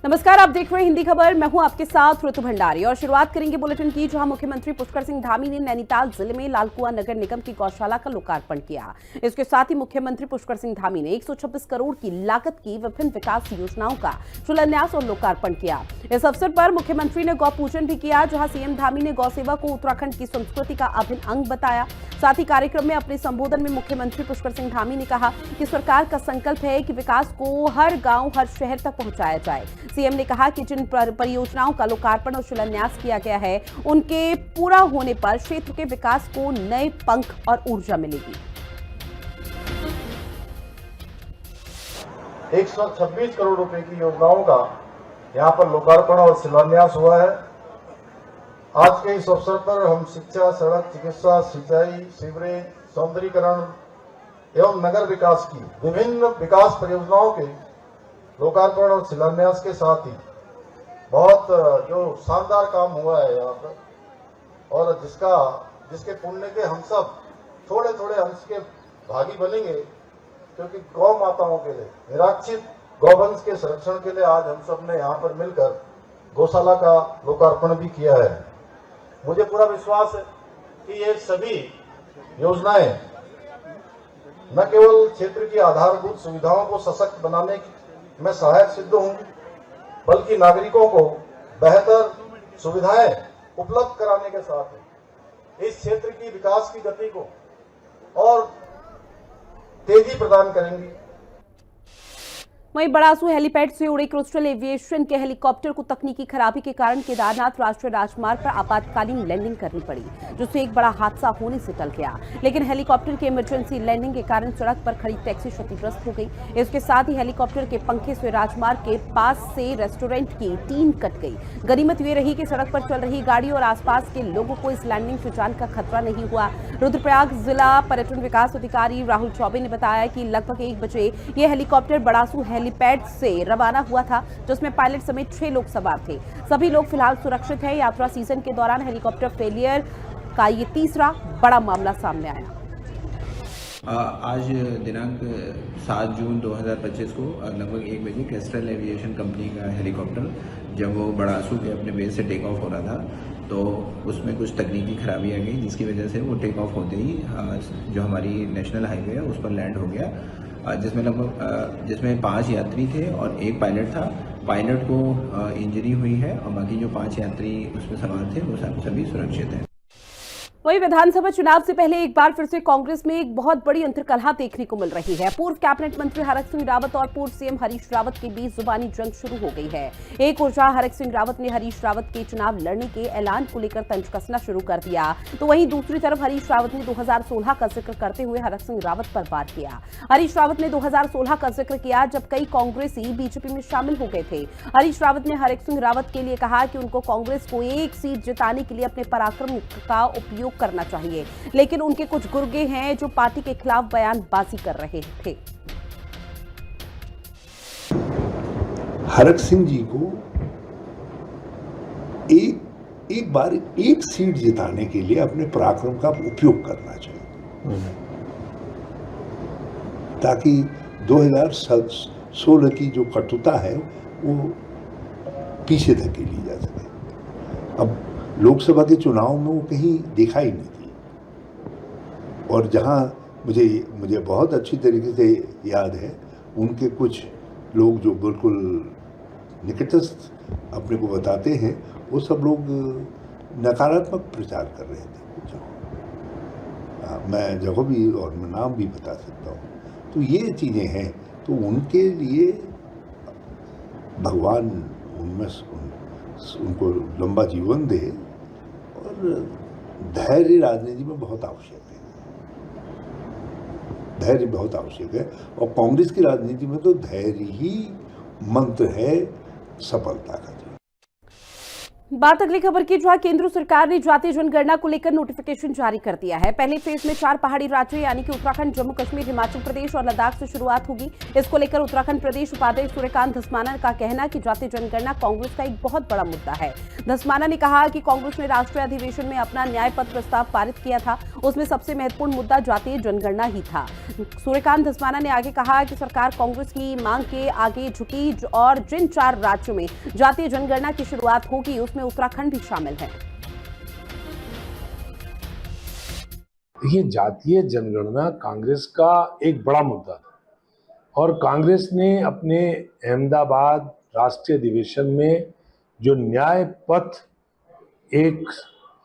नमस्कार, आप देख रहे हैं हिंदी खबर। मैं हूं आपके साथ ऋतु भंडारी और शुरुआत करेंगे बुलेटिन की, जहां मुख्यमंत्री पुष्कर सिंह धामी ने नैनीताल जिले में लालकुआं नगर निगम की गौशाला का लोकार्पण किया। इसके साथ ही मुख्यमंत्री पुष्कर सिंह धामी ने 126 करोड़ की लागत की विभिन्न विकास योजनाओं का शिलान्यास और लोकार्पण किया। इस अवसर पर मुख्यमंत्री ने गौ पूजन भी किया, जहां सीएम धामी ने गौ सेवा को उत्तराखंड की संस्कृति का अभिन्न अंग बताया। साथ ही कार्यक्रम में अपने संबोधन में मुख्यमंत्री पुष्कर सिंह धामी ने कहा कि सरकार का संकल्प है कि विकास को हर गांव हर शहर तक पहुंचाया जाए। सीएम ने कहा कि जिन परियोजनाओं का लोकार्पण और शिलान्यास किया गया है, उनके पूरा होने पर क्षेत्र के विकास को नए पंख और ऊर्जा मिलेगी। 126 करोड़ रुपए की योजनाओं का यहां पर लोकार्पण और शिलान्यास हुआ है। आज के इस अवसर पर हम शिक्षा, सड़क, चिकित्सा, सिंचाई, सीवरेज, सौंदर्यीकरण एवं नगर विकास की विभिन्न विकास परियोजनाओं के लोकार्पण और शिलान्यास के साथ ही बहुत जो शानदार काम हुआ है यहाँ पर, और जिसके पुण्य के हम सब थोड़े थोड़े अंश के भागी बनेंगे, क्योंकि गौ माताओं के लिए, निराक्षित गौवंश के संरक्षण के लिए आज हम सब ने यहाँ पर मिलकर गौशाला का लोकार्पण भी किया है। मुझे पूरा विश्वास है कि ये सभी योजनाएं न केवल क्षेत्र की आधारभूत सुविधाओं को सशक्त बनाने में सहायक सिद्ध होंगी, बल्कि नागरिकों को बेहतर सुविधाएं उपलब्ध कराने के साथ इस क्षेत्र की विकास की गति को और तेजी प्रदान करेंगी। वहीं बड़ासू हेलीपैड से उड़े कोस्टल एविएशन के हेलीकॉप्टर को तकनीकी खराबी के कारण केदारनाथ राष्ट्रीय राजमार्ग पर आपातकालीन लैंडिंग करनी पड़ी, जिससे एक बड़ा हादसा होने से टल गया। लेकिन हेलीकॉप्टर की इमरजेंसी लैंडिंग के कारण सड़क पर खड़ी टैक्सी क्षतिग्रस्त हो गई। इसके साथ ही हेलीकॉप्टर के पंखे से राजमार्ग के पास से रेस्टोरेंट की टीन कट गई। गनीमत ये रही कि सड़क पर चल रही गाड़ी और आसपास के लोगों को इस लैंडिंग से जान का खतरा नहीं हुआ। रुद्रप्रयाग जिला पर्यटन विकास अधिकारी राहुल चौबे ने बताया कि लगभग 1 बजे यह हेलीकॉप्टर बड़ासू हेलीपैड से रवाना हुआ था, जिसमें पायलट समेत 6 लोग सवार थे। सभी लोग फिलहाल सुरक्षित हैं। यात्रा सीजन के दौरान हेलीकॉप्टर फेलियर का ये तीसरा बड़ा मामला सामने आया। आज दिनांक 7 जून 2025 को लगभग 1 बजे केस्ट्रल एविएशन कंपनी का हेलीकॉप्टर जब वो बड़ासू के अपने बेस से टेक ऑफ हो रहा था, तो उसमें कुछ तकनीकी खराबी आ गई, जिसकी वजह से वो टेक ऑफ होते ही जो हमारी नेशनल हाईवे है उस पर लैंड हो गया, जिसमें 5 यात्री थे और 1 पायलट था। पायलट को इंजरी हुई है और बाकी जो 5 यात्री उसमें सवार थे वो सभी सुरक्षित हैं। वहीं विधानसभा चुनाव से पहले एक बार फिर से कांग्रेस में एक बहुत बड़ी अंतर्कलह देखने को मिल रही है। पूर्व कैबिनेट मंत्री हरक सिंह रावत और पूर्व सीएम हरीश रावत के बीच जुबानी जंग शुरू हो गई है। एक ओर जहां हरक सिंह रावत ने हरीश रावत के चुनाव लड़ने के ऐलान को लेकर तंज कसना शुरू कर दिया, तो वहीं दूसरी तरफ हरीश रावत ने 2016 का जिक्र करते हुए हरक सिंह रावत पर वार किया। हरीश रावत ने 2016 का जिक्र किया, जब कई कांग्रेसी बीजेपी में शामिल हो गए थे। हरीश रावत ने हरक सिंह रावत के लिए कहा कि उनको कांग्रेस को 1 सीट जिताने के लिए अपने पराक्रम का उपयोग करना चाहिए, लेकिन उनके कुछ गुर्गे हैं जो पार्टी के खिलाफ बयानबाजी कर रहे थे। हरक सिंह जी को एक बार 1 सीट जिताने के लिए अपने पराक्रम का उपयोग करना चाहिए, ताकि 2016 की जो कटुता है वो पीछे धकेली जा सके। अब लोकसभा के चुनाव में वो कहीं दिखाई नहीं दी, और जहां मुझे बहुत अच्छी तरीके से याद है, उनके कुछ लोग जो बिल्कुल निकटस्थ अपने को बताते हैं, वो सब लोग नकारात्मक प्रचार कर रहे थे। मैं जगह भी और मैं नाम भी बता सकता हूँ। तो ये चीज़ें हैं, तो उनके लिए भगवान उनको लंबा जीवन दे, और धैर्य राजनीति में बहुत आवश्यक है। धैर्य बहुत आवश्यक है, और कांग्रेस की राजनीति में तो धैर्य ही मंत्र है सफलता का। बात अगली खबर की, जहां केंद्र सरकार ने जातीय जनगणना को लेकर नोटिफिकेशन जारी कर दिया है। पहले फेज में 4 पहाड़ी राज्यों यानी कि उत्तराखंड, जम्मू कश्मीर, हिमाचल प्रदेश और लद्दाख से शुरुआत होगी। इसको लेकर उत्तराखंड प्रदेश उपाध्यक्ष सूर्यकांत धस्माना का कहना कि जातीय जनगणना कांग्रेस का एक बहुत बड़ा मुद्दा है। धस्माना ने कहा कि कांग्रेस ने राष्ट्रीय अधिवेशन में अपना न्याय पत्र प्रस्ताव पारित किया था, उसमें सबसे महत्वपूर्ण मुद्दा जातीय जनगणना ही था। सूर्यकांत धस्माना ने आगे कहा कि सरकार कांग्रेस की मांग के आगे झुकी और जिन 4 राज्यों में जातीय जनगणना की शुरुआत होगी उसमें उत्तराखंड भी शामिल है। देखिए, जातीय जनगणना कांग्रेस का एक बड़ा मुद्दा था और कांग्रेस ने अपने अहमदाबाद राष्ट्रीय अधिवेशन में जो न्याय पथ एक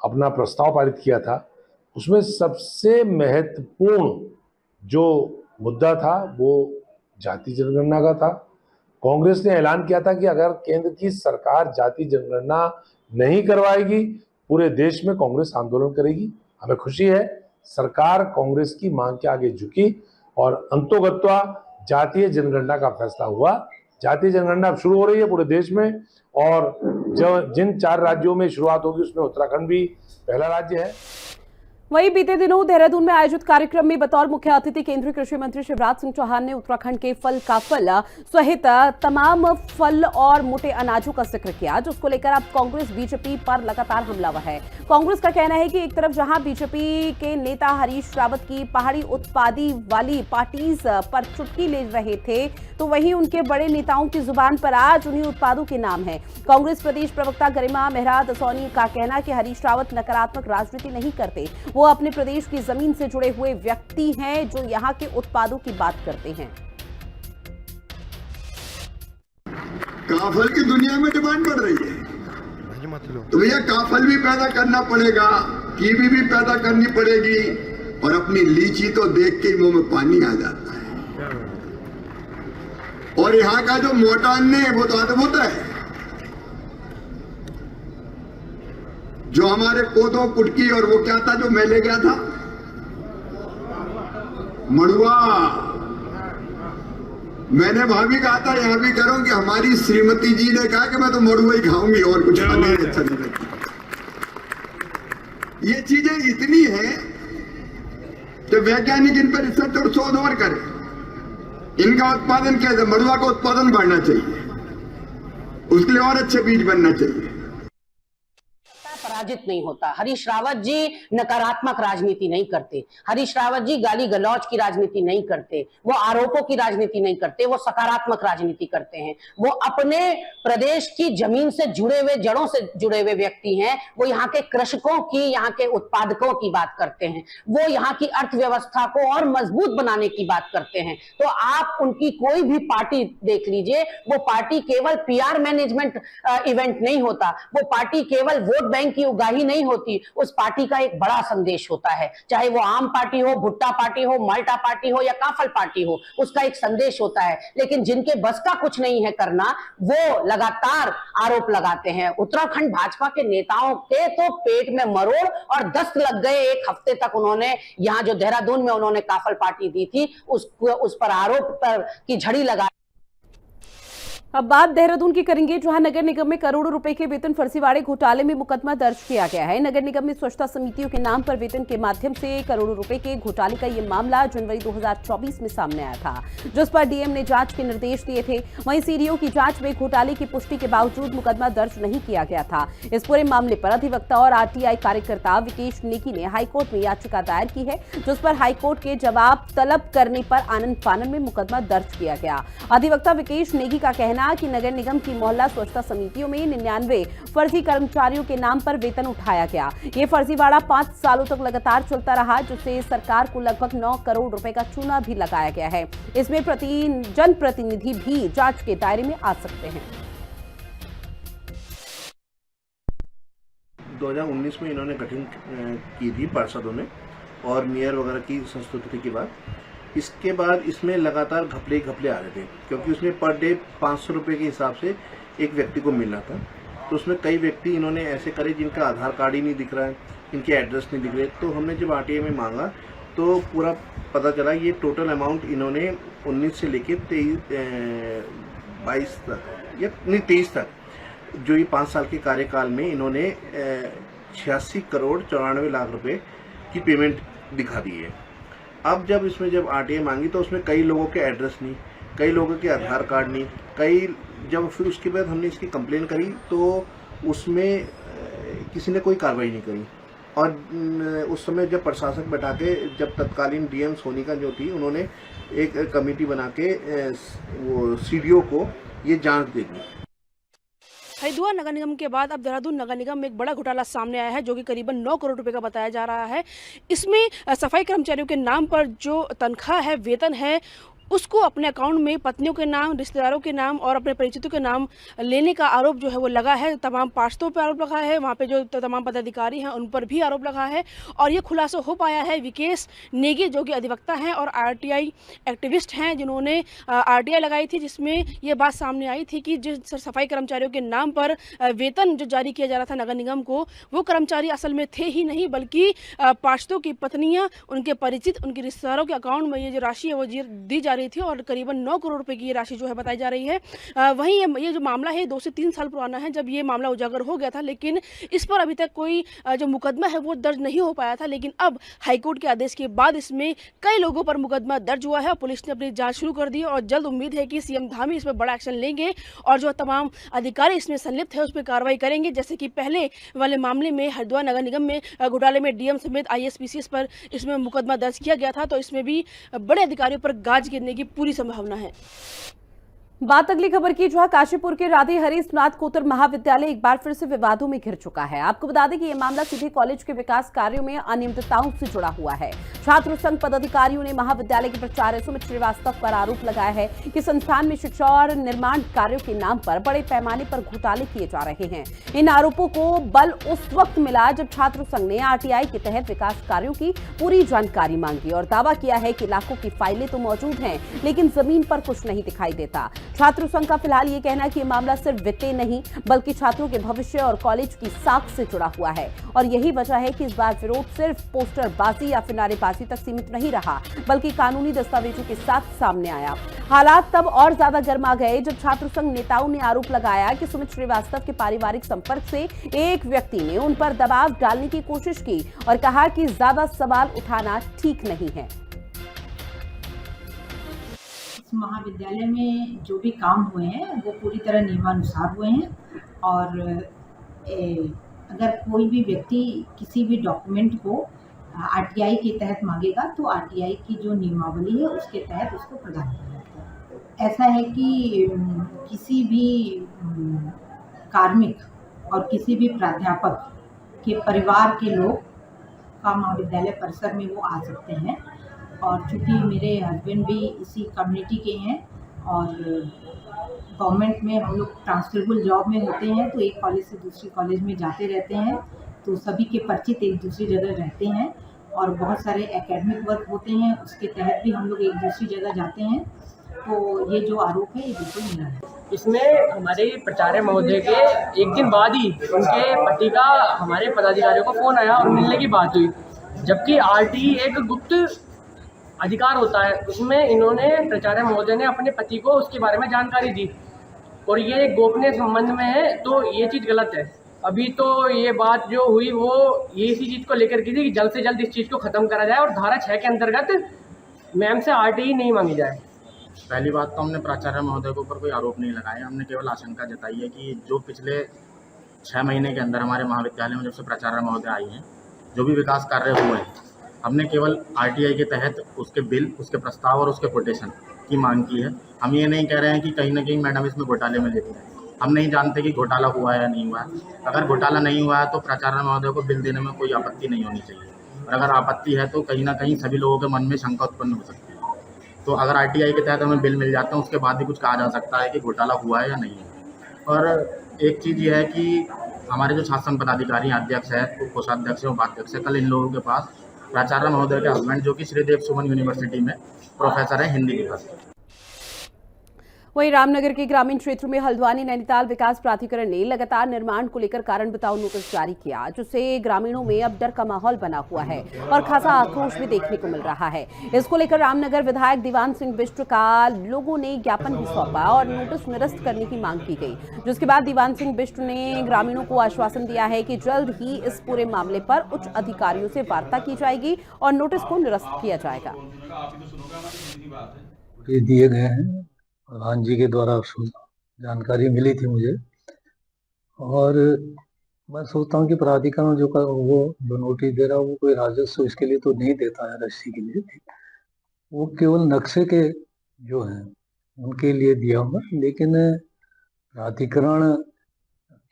अपना प्रस्ताव पारित किया था, उसमें सबसे महत्वपूर्ण जो मुद्दा था वो जातीय जनगणना का था। कांग्रेस ने ऐलान किया था कि अगर केंद्र की सरकार जातीय जनगणना नहीं करवाएगी, पूरे देश में कांग्रेस आंदोलन करेगी। हमें खुशी है सरकार कांग्रेस की मांग के आगे झुकी और अंतोगत्वा जातीय जनगणना का फैसला हुआ। जातीय जनगणना अब शुरू हो रही है पूरे देश में और जो जिन 4 राज्यों में शुरुआत होगी उसमें उत्तराखंड भी पहला राज्य है। वहीं बीते दिनों देहरादून में आयोजित कार्यक्रम में बतौर मुख्य अतिथि केंद्रीय कृषि मंत्री शिवराज सिंह चौहान ने उत्तराखंड के फल का फल सहित तमाम फल और मोटे अनाजों का जिक्र किया, जिसको लेकर अब कांग्रेस बीजेपी पर लगातार हमलावर है। कांग्रेस का कहना है कि एक तरफ जहां बीजेपी के नेता हरीश रावत की पहाड़ी उत्पादी वाली पार्टीज पर चुटकी ले रहे थे, तो वहीं उनके बड़े नेताओं की जुबान पर आज उन्हीं उत्पादों के नाम है। कांग्रेस प्रदेश प्रवक्ता गरिमा मेहरा दसौनी का कहना कि हरीश रावत नकारात्मक राजनीति नहीं करते, वो अपने प्रदेश की जमीन से जुड़े हुए व्यक्ति हैं जो यहां के उत्पादों की बात करते हैं। काफल की दुनिया में डिमांड बढ़ रही है, तो भैया काफल भी पैदा करना पड़ेगा, कीवी भी पैदा करनी पड़ेगी और अपनी लीची तो देख के मुंह में पानी आ जाता है। और यहाँ का जो मोटा अन्न है वो तो अद्भुत है। जो हमारे कोदो कुटकी और वो क्या था जो मैं ले गया था, मड़ुआ, मैंने भाभी कहा था, यहां भी कह रहा हूं कि हमारी श्रीमती जी ने कहा कि मैं तो मड़ुआ ही खाऊंगी और कुछ खाने अच्छा नहीं लगता। ये चीजें इतनी हैं कि वैज्ञानिक इन पर रिसर्च और शोध और करें। इनका उत्पादन कैसे, मड़ुआ का उत्पादन बढ़ना चाहिए, उसके लिए और अच्छे बीज बनना चाहिए। पराजित नहीं होता। हरीश रावत जी नकारात्मक राजनीति नहीं करते, हरीश रावत जी गाली गलौज की राजनीति नहीं करते, वो आरोपों की राजनीति नहीं करते, वो सकारात्मक राजनीति करते हैं। वो अपने प्रदेश की जमीन से जुड़े हुए, जड़ों से जुड़े हुए व्यक्ति हैं। वो यहाँ के कृषकों की, यहाँ के उत्पादकों की बात करते हैं, वो यहाँ की अर्थव्यवस्था को और मजबूत बनाने की बात करते हैं। तो आप उनकी कोई भी पार्टी देख लीजिए, वो पार्टी केवल पीआर मैनेजमेंट इवेंट नहीं होता, वो पार्टी केवल वोट बैंक की उगाही नहीं होती, उस पार्टी का एक बड़ा संदेश होता है। चाहे वो आम पार्टी हो, भुट्टा पार्टी हो, माल्टा पार्टी हो या काफल पार्टी हो, उसका एक संदेश होता है। लेकिन जिनके बस का कुछ नहीं है करना, वो लगातार आरोप लगाते हैं। उत्तराखंड भाजपा के नेताओं के तो पेट में मरोड़ और दस्त लग गए। एक हफ्ते तक उन्होंने यहाँ जो देहरादून में उन्होंने काफल पार्टी दी थी, उस पर आरोप की झड़ी लगा। अब बात देहरादून की करेंगे, जहां नगर निगम में करोड़ों रुपए के वेतन फर्जीवाड़े घोटाले में मुकदमा दर्ज किया गया है। नगर निगम में स्वच्छता समितियों के नाम पर वेतन के माध्यम से करोड़ों रुपए के घोटाले का ये मामला जनवरी 2024 में सामने आया था, जिस पर डीएम ने जांच के निर्देश दिए थे। वहीं सीडीओ की जांच में घोटाले की पुष्टि के बावजूद मुकदमा दर्ज नहीं किया गया था। इस पूरे मामले पर अधिवक्ता और आरटीआई कार्यकर्ता विकेश नेगी ने हाईकोर्ट में याचिका दायर की है, जिस पर हाईकोर्ट के जवाब तलब करने पर आनन फानन में मुकदमा दर्ज किया गया। अधिवक्ता विकेश नेगी का कहना कि नगर निगम की मोहल्ला स्वच्छता समितियों में 99 फर्जी कर्मचारियों के नाम पर वेतन उठाया गया। ये फर्जीवाड़ा 5 सालों तक लगातार चलता रहा, जिससे सरकार को लगभग 9 करोड़ रुपए का चूना भी लगाया गया है। इसमें जनप्रतिनिधि भी जांच के दायरे में आ सकते हैं। 2019 में इन्होंने गठन की थी पार्षदों ने और मेयर वगैरह की संस्तुति के बाद। इसके बाद इसमें लगातार घपले आ रहे थे, क्योंकि उसमें पर डे 500 रुपये के हिसाब से एक व्यक्ति को मिलना था। तो उसमें कई व्यक्ति इन्होंने ऐसे करे जिनका आधार कार्ड ही नहीं दिख रहा है, इनके एड्रेस नहीं दिख रहे। तो हमने जब आरटीआई में मांगा तो पूरा पता चला ये टोटल अमाउंट इन्होंने 19 से लेके 23 तक या नहीं 23 तक जो ये 5 साल के कार्यकाल में इन्होंने 86 करोड़ 94 लाख रुपए की पेमेंट दिखा दी है। अब जब आरटीआई मांगी तो उसमें कई लोगों के एड्रेस नहीं, कई लोगों के आधार कार्ड नहीं, जब फिर उसके बाद हमने इसकी कंप्लेन करी तो उसमें किसी ने कोई कार्रवाई नहीं करी। और उस समय जब प्रशासक बैठा के, जब तत्कालीन डीएम सोनिका जो थी, उन्होंने एक कमेटी बना के वो सीडीओ को ये जांच दे दी। हरिद्वार नगर निगम के बाद अब देहरादून नगर निगम में एक बड़ा घोटाला सामने आया है, जो कि करीबन 9 करोड़ रुपए का बताया जा रहा है। इसमें सफाई कर्मचारियों के नाम पर जो तनख्वाह है, वेतन है, उसको अपने अकाउंट में पत्नियों के नाम, रिश्तेदारों के नाम और अपने परिचितों के नाम लेने का आरोप जो है वो लगा है। तमाम पार्षदों पर आरोप लगा है, वहाँ पे जो तमाम पदाधिकारी हैं उन पर भी आरोप लगा है। और ये खुलासा हो पाया है विकेश नेगी, जो कि अधिवक्ता हैं और आरटीआई एक्टिविस्ट हैं, जिन्होंने आरटीआई लगाई थी, जिसमें ये बात सामने आई थी कि जिस सफाई कर्मचारियों के नाम पर वेतन जो जारी किया जा रहा था नगर निगम को, वो कर्मचारी असल में थे ही नहीं, बल्कि पार्षदों की पत्नियाँ, उनके परिचित, उनके रिश्तेदारों के अकाउंट में ये जो राशि है वो दी जा रही थी और करीबन 9 करोड़ रुपए की ये राशि जो है बताई जा रही है। वहीं ये जो मामला है 2 से 3 साल पुराना है, जब ये मामला उजागर हो गया था, लेकिन इस पर अभी तक कोई जो मुकदमा है वो दर्ज नहीं हो पाया था। लेकिन अब हाईकोर्ट के आदेश के बाद इसमें कई लोगों पर मुकदमा दर्ज हुआ है। पुलिस ने अपनी जांच शुरू कर दी और जल्द उम्मीद है कि सीएम धामी इसमें बड़ा एक्शन लेंगे और जो तमाम अधिकारी इसमें संलिप्त है उस पर कार्रवाई करेंगे। जैसे कि पहले वाले मामले में हरिद्वार नगर निगम में घोटाले में डीएम समेत आईएएस पीसीएस पर इसमें मुकदमा दर्ज किया गया था, तो इसमें भी बड़े अधिकारियों पर गाज गिरने की पूरी संभावना है। बात अगली खबर की, जो है काशीपुर के राधे हरीशनाथ कोतर महाविद्यालय एक बार फिर से विवादों में घिर चुका है। आपको बता दें कि यह मामला सीधे कॉलेज के विकास कार्यों में अनियमितताओं से जुड़ा हुआ है। छात्र संघ पदाधिकारियों ने महाविद्यालय के प्राचार्य सुमित श्रीवास्तव पर आरोप लगाया है कि संस्थान में शिक्षा और निर्माण कार्यों के नाम पर बड़े पैमाने पर घोटाले किए जा रहे हैं। इन आरोपों को बल उस वक्त मिला जब छात्र संघ ने आरटीआई के तहत विकास कार्यों की पूरी जानकारी मांगी और दावा किया है कि लाखों की फाइलें तो मौजूद हैं, लेकिन जमीन पर कुछ नहीं दिखाई देता। छात्र संघ का फिलहाल ये कहना है कि मामला सिर्फ वित्तीय नहीं बल्कि छात्रों के भविष्य और कॉलेज की साख से जुड़ा हुआ है और यही वजह है कि इस बार विरोध सिर्फ पोस्टरबाजी या फिर नारेबाजी तक सीमित नहीं रहा, बल्कि कानूनी दस्तावेजों के साथ सामने आया। हालात तब और ज्यादा गर्मा गए जब छात्र संघ नेताओं ने आरोप लगाया कि सुमित श्रीवास्तव के पारिवारिक संपर्क से एक व्यक्ति ने उन पर दबाव डालने की कोशिश की और कहा कि ज्यादा सवाल उठाना ठीक नहीं है। महाविद्यालय में जो भी काम हुए हैं वो पूरी तरह नियमानुसार हुए हैं और अगर कोई भी व्यक्ति किसी भी डॉक्यूमेंट को आरटीआई के तहत मांगेगा तो आरटीआई की जो नियमावली है उसके तहत उसको प्रदान किया जाता है। ऐसा है कि किसी भी कार्मिक और किसी भी प्राध्यापक के परिवार के लोग का महाविद्यालय परिसर में वो आ सकते हैं और चूँकि मेरे हस्बैंड भी इसी कम्युनिटी के हैं और गवर्नमेंट में हम लोग ट्रांसफरेबल जॉब में होते हैं तो एक कॉलेज से दूसरी कॉलेज में जाते रहते हैं, तो सभी के परिचित एक दूसरी जगह रहते हैं और बहुत सारे एकेडमिक वर्क होते हैं, उसके तहत भी हम लोग एक दूसरी जगह जाते हैं। तो ये जो आरोप है ये बिल्कुल मिला है। इसमें हमारे प्राचार्य महोदय के एक दिन बाद ही उनके पति का हमारे पदाधिकारियों को फ़ोन आया और मिलने की बात हुई, जबकि आरटी एक गुप्त अधिकार होता है, उसमें इन्होंने प्राचार्य महोदय ने अपने पति को उसके बारे में जानकारी दी और ये गोपनीय संबंध में है, तो ये चीज़ गलत है। अभी तो ये बात जो हुई वो ये इसी चीज़ को लेकर की थी कि जल्द से जल्द इस चीज़ को ख़त्म करा जाए और धारा 6 के अंतर्गत मैम से आरटीआई नहीं मांगी जाए। पहली बात तो हमने प्राचार्य महोदय के ऊपर कोई आरोप नहीं लगाया, हमने केवल आशंका जताई है कि जो पिछले 6 महीने के अंदर हमारे महाविद्यालय में जब से प्राचार्य महोदय आई हैं, जो भी विकास कार्य हुए हैं, हमने केवल आरटीआई के तहत उसके बिल, उसके प्रस्ताव और उसके कोटेशन की मांग की है। हम ये नहीं कह रहे हैं कि कहीं ना कहीं मैडम इसमें घोटाले में लिप्त है, हम नहीं जानते कि घोटाला हुआ है या नहीं हुआ है। अगर घोटाला नहीं हुआ है तो प्राचार्य महोदय को बिल देने में कोई आपत्ति नहीं होनी चाहिए, और अगर आपत्ति है तो कहीं ना कहीं सभी लोगों के मन में शंका उत्पन्न हो सकती है। तो अगर आरटीआई के तहत हमें बिल मिल जाते हैं उसके बाद ही कुछ कहा जा सकता है कि घोटाला हुआ है या नहीं है। और एक चीज़ ये है कि हमारे जो शासन पदाधिकारी अध्यक्ष है, कोषाध्यक्ष है, उपाध्यक्ष है, कल इन लोगों के पास प्राचार्य महोदय के हस्बैंड जो कि श्रीदेव सुमन यूनिवर्सिटी में प्रोफेसर है हिंदी विभाग। वहीं रामनगर के ग्रामीण क्षेत्र में हल्द्वानी नैनीताल विकास प्राधिकरण ने लगातार निर्माण को लेकर कारण बताओ नोटिस जारी किया, जिससे ग्रामीणों में अब डर का माहौल बना हुआ है और खासा आक्रोश भी देखने को मिल रहा है। इसको लेकर रामनगर विधायक दीवान सिंह बिष्ट का लोगों ने ज्ञापन भी सौंपा और नोटिस निरस्त करने की मांग की गई, जिसके बाद दीवान सिंह बिष्ट ने ग्रामीणों को आश्वासन दिया है कि जल्द ही इस पूरे मामले पर उच्च अधिकारियों से वार्ता की जाएगी और नोटिस को निरस्त किया जाएगा। दिए गए हैं, प्रधान जी के द्वारा जानकारी मिली थी मुझे, और मैं सोचता हूँ कि प्राधिकरण जो नोटिस दे रहा है वो कोई राजस्व इसके लिए तो नहीं देता है रजिस्ट्री के लिए, वो केवल नक्शे के जो हैं उनके लिए दिया हुआ। लेकिन प्राधिकरण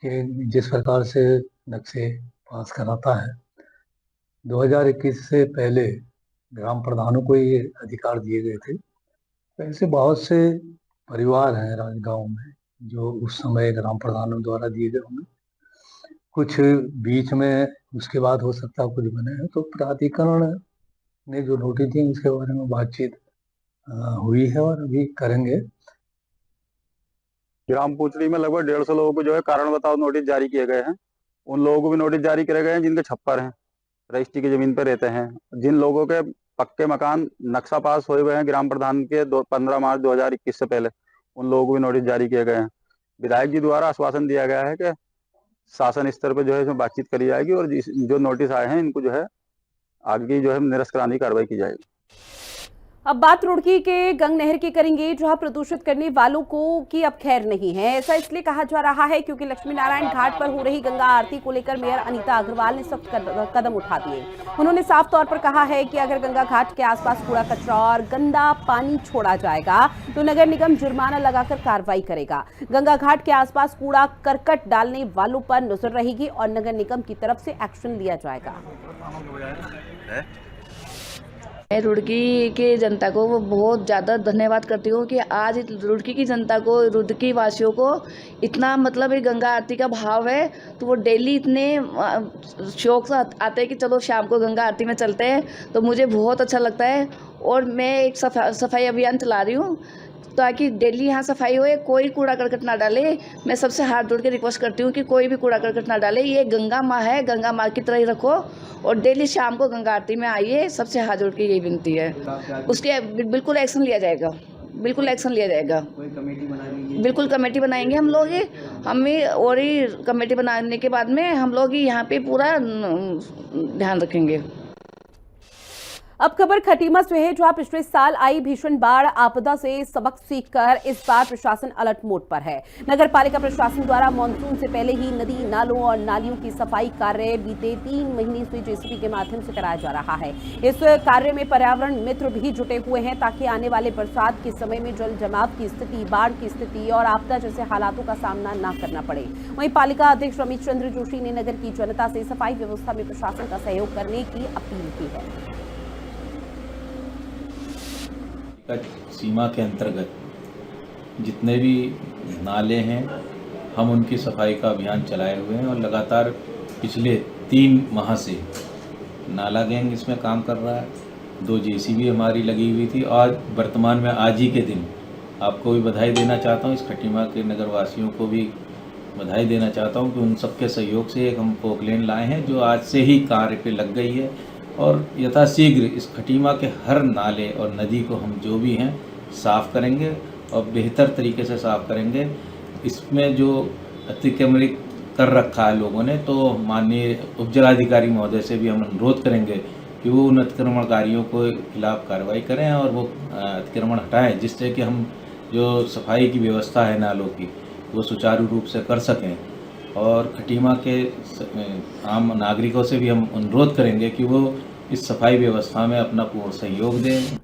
के जिस प्रकार से नक्शे पास कराता है, 2021 से पहले ग्राम प्रधानों को ये अधिकार दिए गए थे। ऐसे बहुत से परिवार हैं राजगांव में जो उस समय ग्राम प्रधानों द्वारा दिए गए होंगे, कुछ बीच में उसके बाद हो सकता है कुछ बने हैं। तो प्राधिकरण ने जो नोटिस दिए उसके बारे में बातचीत हुई है और अभी करेंगे। ग्राम पूचड़ी में लगभग 150 लोगों को जो है कारण बताओ नोटिस जारी किए गए हैं। उन लोगों को भी नोटिस जारी करे गए हैं जिनके छप्पर हैं, रजिस्ट्री की जमीन पर रहते हैं। जिन लोगों के पक्के मकान नक्शा पास हुए हुए हैं ग्राम प्रधान के 15 मार्च 2021 से पहले, उन लोगों को भी नोटिस जारी किए गए हैं। विधायक जी द्वारा आश्वासन दिया गया है कि शासन स्तर पर जो है इसमें बातचीत करी जाएगी और जो नोटिस आए हैं इनको जो है आगे जो है निरस्त कराने की कार्रवाई की जाएगी। अब बात रुड़की के गंग नहर की करेंगे, जहां प्रदूषित करने वालों को की अब खैर नहीं है। ऐसा इसलिए कहा जा रहा है क्योंकि लक्ष्मी नारायण घाट पर हो रही गंगा आरती को लेकर मेयर अनीता अग्रवाल ने सख्त कदम उठा दिए। उन्होंने साफ तौर पर कहा है कि अगर गंगा घाट के आसपास कूड़ा कचरा और गंदा पानी छोड़ा जाएगा तो नगर निगम जुर्माना लगाकर कार्रवाई करेगा। गंगा घाट के आसपास कूड़ा करकट डालने वालों पर नजर रहेगी और नगर निगम की तरफ से एक्शन लिया जाएगा। मैं रुड़की के जनता को बहुत ज़्यादा धन्यवाद करती हूँ कि आज रुड़की की जनता को, रुड़की वासियों को इतना मतलब ये गंगा आरती का भाव है, तो वो डेली इतने शौक से आते हैं कि चलो शाम को गंगा आरती में चलते हैं। तो मुझे बहुत अच्छा लगता है और मैं एक सफाई अभियान चला रही हूँ ताकि डेली यहाँ सफाई होए, कोई कूड़ा करकट ना डाले। मैं सबसे हाथ जोड़ के रिक्वेस्ट करती हूँ कि कोई भी कूड़ा करकट ना डाले। ये गंगा माँ है, गंगा माँ की तरह ही रखो और डेली शाम को गंगा आरती में आइए। सबसे हाथ जोड़ के यही विनती है। उसके बिल्कुल एक्शन लिया जाएगा, बिल्कुल एक्शन लिया जाएगा। बिल्कुल कमेटी बनाएंगे हम लोग, और ही कमेटी बनाने के बाद में हम लोग यहाँ पे पूरा ध्यान रखेंगे। अब खबर खटीमा से है, जहां पिछले साल आई भीषण बाढ़ आपदा से सबक सीखकर इस बार प्रशासन अलर्ट मोड पर है। नगर पालिका प्रशासन द्वारा मानसून से पहले ही नदी नालों और नालियों की सफाई कार्य बीते 3 महीने से जेसीबी के माध्यम से कराया जा रहा है। इस कार्य में पर्यावरण मित्र भी जुटे हुए हैं ताकि आने वाले बरसात के समय में जल जमाव की स्थिति, बाढ़ की स्थिति और आपदा जैसे हालातों का सामना न करना पड़े। वहीं पालिका अध्यक्ष रमेश चंद्र जोशी ने नगर की जनता से सफाई व्यवस्था में प्रशासन का सहयोग करने की अपील की है। सीमा के अंतर्गत जितने भी नाले हैं हम उनकी सफाई का अभियान चलाए हुए हैं और लगातार पिछले 3 माह से नाला गैंग इसमें काम कर रहा है। 2 जेसीबी हमारी लगी हुई थी और वर्तमान में आज ही के दिन आपको भी बधाई देना चाहता हूँ, इस खटीमा के नगरवासियों को भी बधाई देना चाहता हूँ कि उन सबके सहयोग से एक हम पोकलेन लाए हैं जो आज से ही कार्य पे लग गई है और यथाशीघ्र इस खटीमा के हर नाले और नदी को हम जो भी हैं साफ़ करेंगे और बेहतर तरीके से साफ़ करेंगे। इसमें जो अतिक्रमण कर रखा है लोगों ने, तो माननीय उपजिलाधिकारी महोदय से भी हम अनुरोध करेंगे कि वो उन अतिक्रमणकारियों को खिलाफ कार्रवाई करें और वो अतिक्रमण हटाएं, जिससे कि हम जो सफाई की व्यवस्था है नालों की वो सुचारू रूप से कर सकें। और खटीमा के आम नागरिकों से भी हम अनुरोध करेंगे कि वो इस सफाई व्यवस्था में अपना पूर्ण सहयोग दें।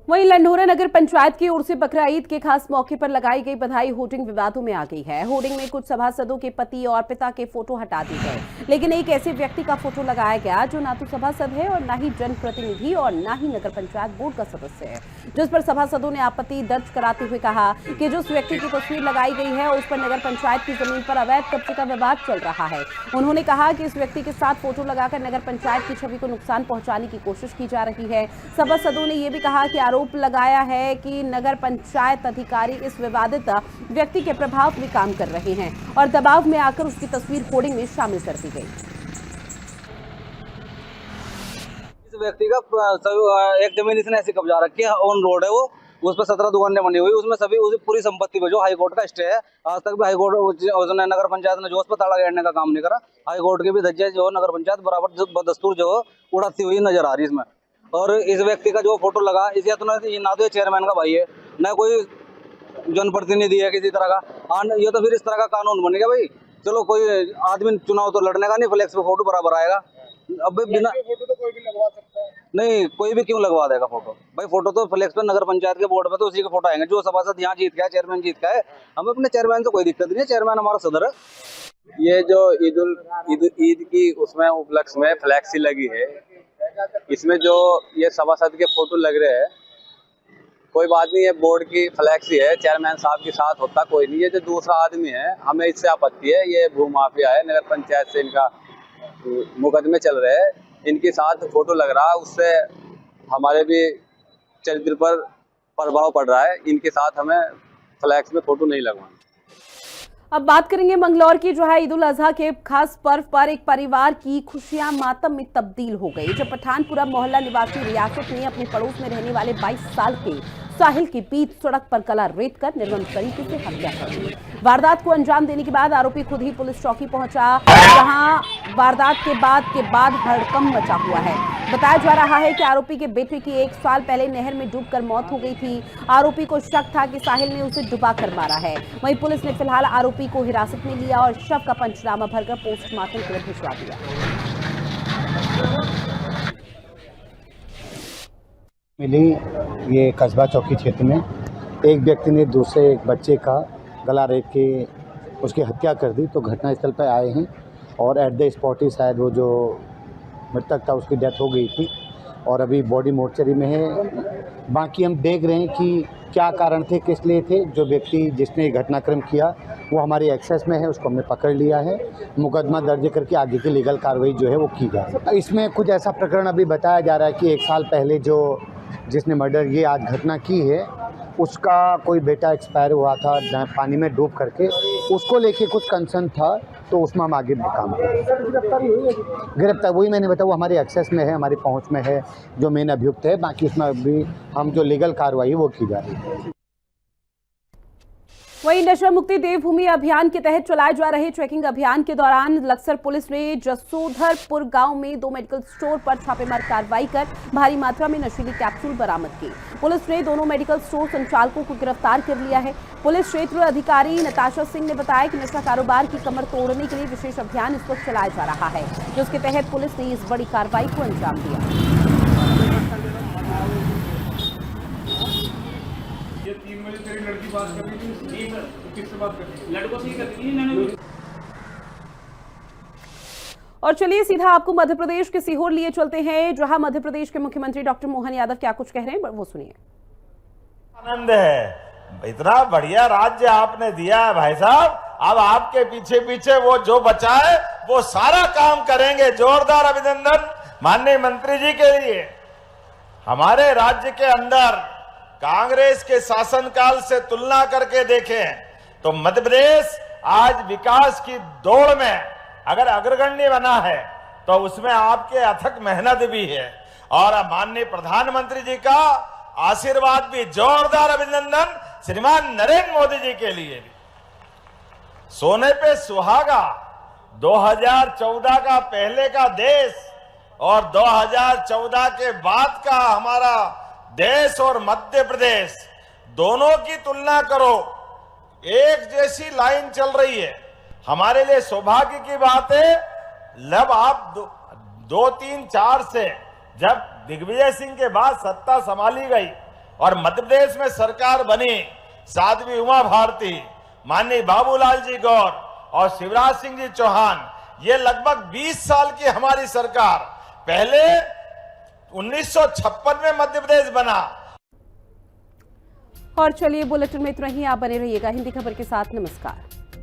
वहीं लंढोरा नगर पंचायत की ओर से बकरा ईद के खास मौके पर लगाई गई बधाई होर्डिंग विवादों में आ गई है। होर्डिंग में कुछ सभासदों के पति और पिता के फोटो हटा दिए गए, लेकिन एक ऐसे व्यक्ति का फोटो लगाया गया जो ना तो सभासद है और ना ही जनप्रतिनिधि और ना ही नगर पंचायत बोर्ड का सदस्य है, जिस पर सभासदों ने आपत्ति दर्ज कराते हुए कहा कि जिस व्यक्ति की तस्वीर लगाई गई है उस पर नगर पंचायत की जमीन पर अवैध कब्जे का विवाद चल रहा है। उन्होंने कहा कि इस व्यक्ति के साथ फोटो लगाकर नगर पंचायत की छवि को नुकसान पहुंचाने की कोशिश की जा रही है। सभासदों ने यह भी कहा कि आरोप लगाया है कि नगर पंचायत अधिकारी इस विवादित व्यक्ति के प्रभाव में काम कर रहे हैं और दबाव में आकर उसकी तस्वीर होर्डिंग में शामिल कर दी गई। इस व्यक्ति का एक जमीन इसने ऐसी कब्जा रखी है, ऑन रोड है वो, उस पर 17 दुकानें बनी हुई, उसमें सभी उसी पूरी संपत्ति पे जो हाई कोर्ट का स्टे है, आज तक भी हाई कोर्ट उसने नगर पंचायत ने जो उस पर ताला घेरने का काम नहीं करा, हाई कोर्ट के भी धज्जे जो नगर पंचायत बराबर दस्तूर जो उड़ाती हुई नजर आ रही इसमें। और इस व्यक्ति का जो फोटो लगा, इसे ना तो ये चेयरमैन का भाई है, न कोई जनप्रतिनिधि है किसी तरह का, ये तो फिर इस तरह का कानून बन गया भाई। चलो कोई आदमी चुनाव तो लड़ने का नहीं, फ्लेक्स पे फोटो बराबर आएगा, अब बिना फोटो तो कोई भी लगवा सकता है। नहीं, कोई भी क्यों लगवा देगा फोटो भाई? फोटो तो फ्लेक्स पे नगर पंचायत के बोर्ड पे तो उसी के फोटो आएंगे, जो सभासद यहाँ जीत गया, चेयरमैन जीत गया है, हमें अपने चेयरमैन से कोई दिक्कत नहीं है, चेयरमैन हमारा सदर है। ये जो ईद की उसमें उपलक्ष्य में फ्लैक्सी लगी है, इसमें जो ये सभासद के फोटो लग रहे हैं, कोई बात नहीं है, बोर्ड की फ्लैक्सी है, चेयरमैन साहब के साथ होता कोई नहीं। ये जो दूसरा आदमी है, हमें इससे आपत्ति है, ये भू माफिया है, नगर पंचायत से इनका मुकदमे चल रहे हैं, इनके साथ फोटो लग रहा है, उससे हमारे भी चरित्र पर प्रभाव पड़ रहा है, इनके साथ हमें फ्लैक्स में फोटो नहीं लगवाना। अब बात करेंगे मंगलौर की, जो है ईद उल अजहा के खास पर्व पर एक परिवार की खुशियां मातम में तब्दील हो गई जब पठानपुरा मोहल्ला निवासी रियासत ने अपने पड़ोस में रहने वाले 22 साल के साहिल के बीच सड़क पर गला रेत कर निर्मम तरीके से हत्या कर दी। वारदात को अंजाम देने के बाद आरोपी खुद ही पुलिस चौकी पहुंचा, जहां वारदात के बाद हड़कंप मचा हुआ है। बताया जा रहा है कि आरोपी के बेटे की 1 साल पहले नहर में डूबकर मौत हो गई थी। आरोपी को शक था कि साहिल ने उसे डुबाकर मारा है। वहीं पुलिस ने फिलहाल आरोपी को हिरासत में लिया और शव का पंचनामा भरकर पोस्टमार्टम के लिए भिजवा दिया। मिली ये कस्बा चौकी क्षेत्र में एक व्यक्ति ने दूसरे एक बच्चे का गला रेत के उसकी हत्या कर दी, तो घटनास्थल पर आए हैं और एट द स्पॉट ही शायद वो जो मृतक था उसकी डेथ हो गई थी और अभी बॉडी मोर्चरी में है। बाकी हम देख रहे हैं कि क्या कारण थे, किस लिए थे। जो व्यक्ति जिसने घटनाक्रम किया वो हमारी एक्सेस में है, उसको हमने पकड़ लिया है, मुकदमा दर्ज करके आगे की लीगल कार्रवाई जो है वो की जा रही है। इसमें कुछ ऐसा प्रकरण अभी बताया जा रहा है कि 1 साल पहले जो जिसने मर्डर ये आज घटना की है उसका कोई बेटा एक्सपायर हुआ था पानी में डूब करके, उसको लेके कुछ कंसर्न था, तो उसमें हम आगे काम करें। गिरफ्तार वही मैंने बताया, वो हमारी एक्सेस में है, हमारी पहुंच में है, जो मेन अभियुक्त है। बाकी इसमें अभी हम जो लीगल कार्रवाई है वो की जा रही है। वहीं नशा मुक्ति देवभूमि अभियान के तहत चलाए जा रहे चेकिंग अभियान के दौरान लक्सर पुलिस ने जसोधरपुर गांव में 2 मेडिकल स्टोर पर छापेमार कार्रवाई कर भारी मात्रा में नशीली कैप्सूल बरामद की। पुलिस ने दोनों मेडिकल स्टोर संचालकों को गिरफ्तार कर लिया है। पुलिस क्षेत्र अधिकारी नताशा सिंह ने बताया कि नशा कारोबार की कमर तोड़ने के लिए विशेष अभियान इस वक्त चलाया जा रहा है, जिसके तहत पुलिस ने इस बड़ी कार्रवाई को अंजाम दिया। ये 3 बजे तेरी लड़की बात कर रही थी, नहीं सर, किससे बात कर रही थी? लड़कों से ही कर रही थी। और चलिए सीधा आपको मध्य प्रदेश के सीहोर लिए चलते हैं, जहां मध्य प्रदेश के मुख्यमंत्री डॉक्टर मोहन यादव क्या कुछ कह रहे हैं वो सुनिए। आनंद है, इतना बढ़िया राज्य आपने दिया है भाई साहब, अब आपके पीछे पीछे वो जो बचा है वो सारा काम करेंगे। जोरदार अभिनंदन माननीय मंत्री जी के लिए। हमारे राज्य के अंदर कांग्रेस के शासनकाल से तुलना करके देखें तो मध्य प्रदेश आज विकास की दौड़ में अगर अग्रगण्य बना है तो उसमें आपके अथक मेहनत भी है और माननीय प्रधानमंत्री जी का आशीर्वाद भी। जोरदार अभिनंदन श्रीमान नरेंद्र मोदी जी के लिए भी। सोने पे सुहागा 2014 का पहले का देश और 2014 के बाद का हमारा देश और मध्य प्रदेश, दोनों की तुलना करो, एक जैसी लाइन चल रही है। हमारे लिए सौभाग्य की बात है, जब आप 2, 3, 4 से जब दिग्विजय सिंह के बाद सत्ता संभाली गई और मध्य प्रदेश में सरकार बनी, साध्वी उमा भारती, माननीय बाबूलाल जी गौर और शिवराज सिंह जी चौहान, ये लगभग 20 साल की हमारी सरकार। पहले 1956 में मध्य प्रदेश बना। और चलिए बुलेटिन में इतना ही। आप बने रहिएगा हिंदी खबर के साथ। नमस्कार।